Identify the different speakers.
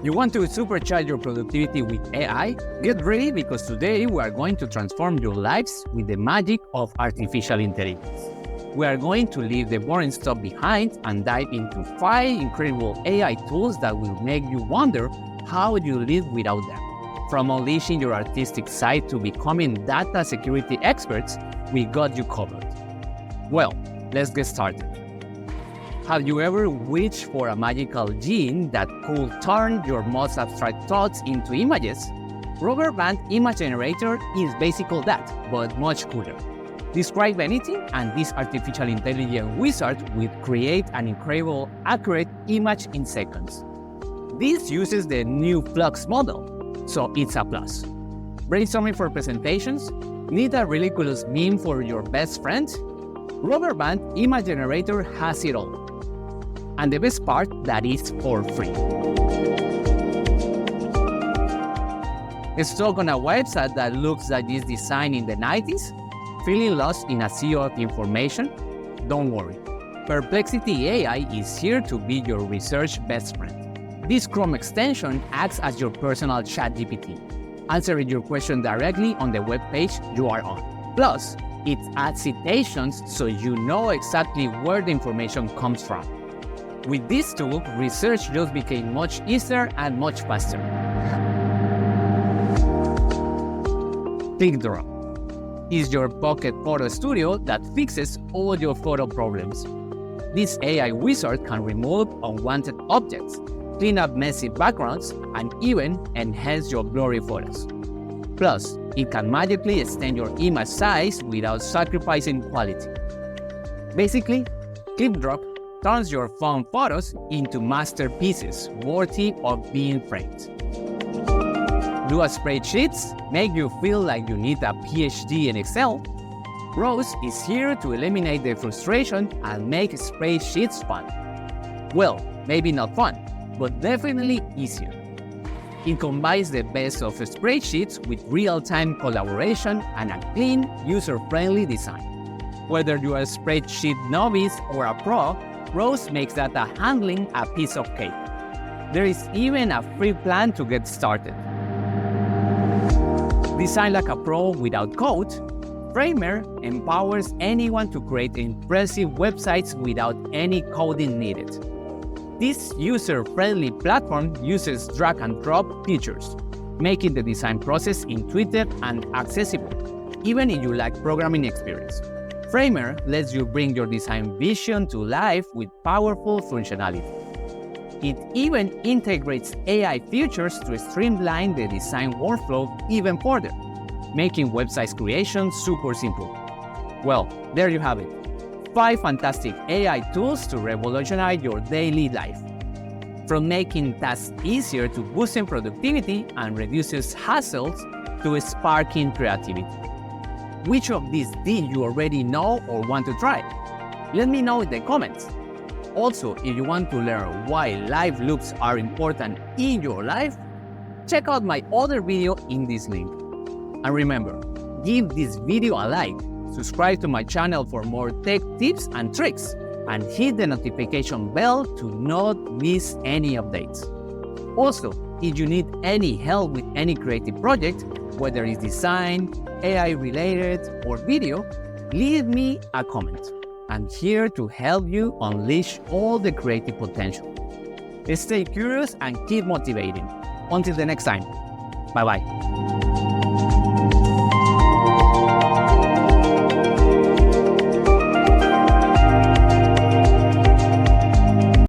Speaker 1: You want to supercharge your productivity with AI? Get ready, because today we are going to transform your lives with the magic of artificial intelligence. We are going to leave the boring stuff behind and dive into 5 incredible AI tools that will make you wonder how you live without them. From unleashing your artistic side to becoming data security experts, we got you covered. Well, let's get started. Have you ever wished for a magical gene that could turn your most abstract thoughts into images? Rubbarbnd Image Generator is basically that, but much cooler. Describe anything, and this artificial intelligence wizard will create an incredible, accurate image in seconds. This uses the new Flux model, so it's a plus. Brainstorming for presentations? Need a ridiculous meme for your best friend? Rubbarbnd Image Generator has it all. And the best part, that is for free. Stuck on a website that looks like this design in the 90s? Feeling lost in a sea of information? Don't worry. Perplexity AI is here to be your research best friend. This Chrome extension acts as your personal ChatGPT, answering your question directly on the web page you are on. Plus, it adds citations so you know exactly where the information comes from. With this tool, research just became much easier and much faster. ClipDrop is your pocket photo studio that fixes all your photo problems. This AI wizard can remove unwanted objects, clean up messy backgrounds, and even enhance your blurry photos. Plus, it can magically extend your image size without sacrificing quality. Basically, ClipDrop turns your phone photos into masterpieces worthy of being framed. Do a spreadsheets make you feel like you need a PhD in Excel? Rose is here to eliminate the frustration and make spreadsheets fun. Well, maybe not fun, but definitely easier. It combines the best of spreadsheets with real-time collaboration and a clean, user-friendly design. Whether you are a spreadsheet novice or a pro, Rose makes data handling a piece of cake. There is even a free plan to get started. Design like a pro without code, Framer empowers anyone to create impressive websites without any coding needed. This user-friendly platform uses drag-and-drop features, making the design process intuitive and accessible, even if you lack programming experience. Framer lets you bring your design vision to life with powerful functionality. It even integrates AI features to streamline the design workflow even further, making website creation super simple. Well, there you have it. 5 fantastic AI tools to revolutionize your daily life. From making tasks easier to boosting productivity and reduces hassles to sparking creativity. Which of these did you already know or want to try? Let me know in the comments. Also, if you want to learn why live loops are important in your life, check out my other video in this link. And remember, give this video a like, subscribe to my channel for more tech tips and tricks, and hit the notification bell to not miss any updates. Also, if you need any help with any creative project, whether it's design, AI related, or video, leave me a comment. I'm here to help you unleash all the creative potential. Stay curious and keep motivating. Until the next time, bye-bye.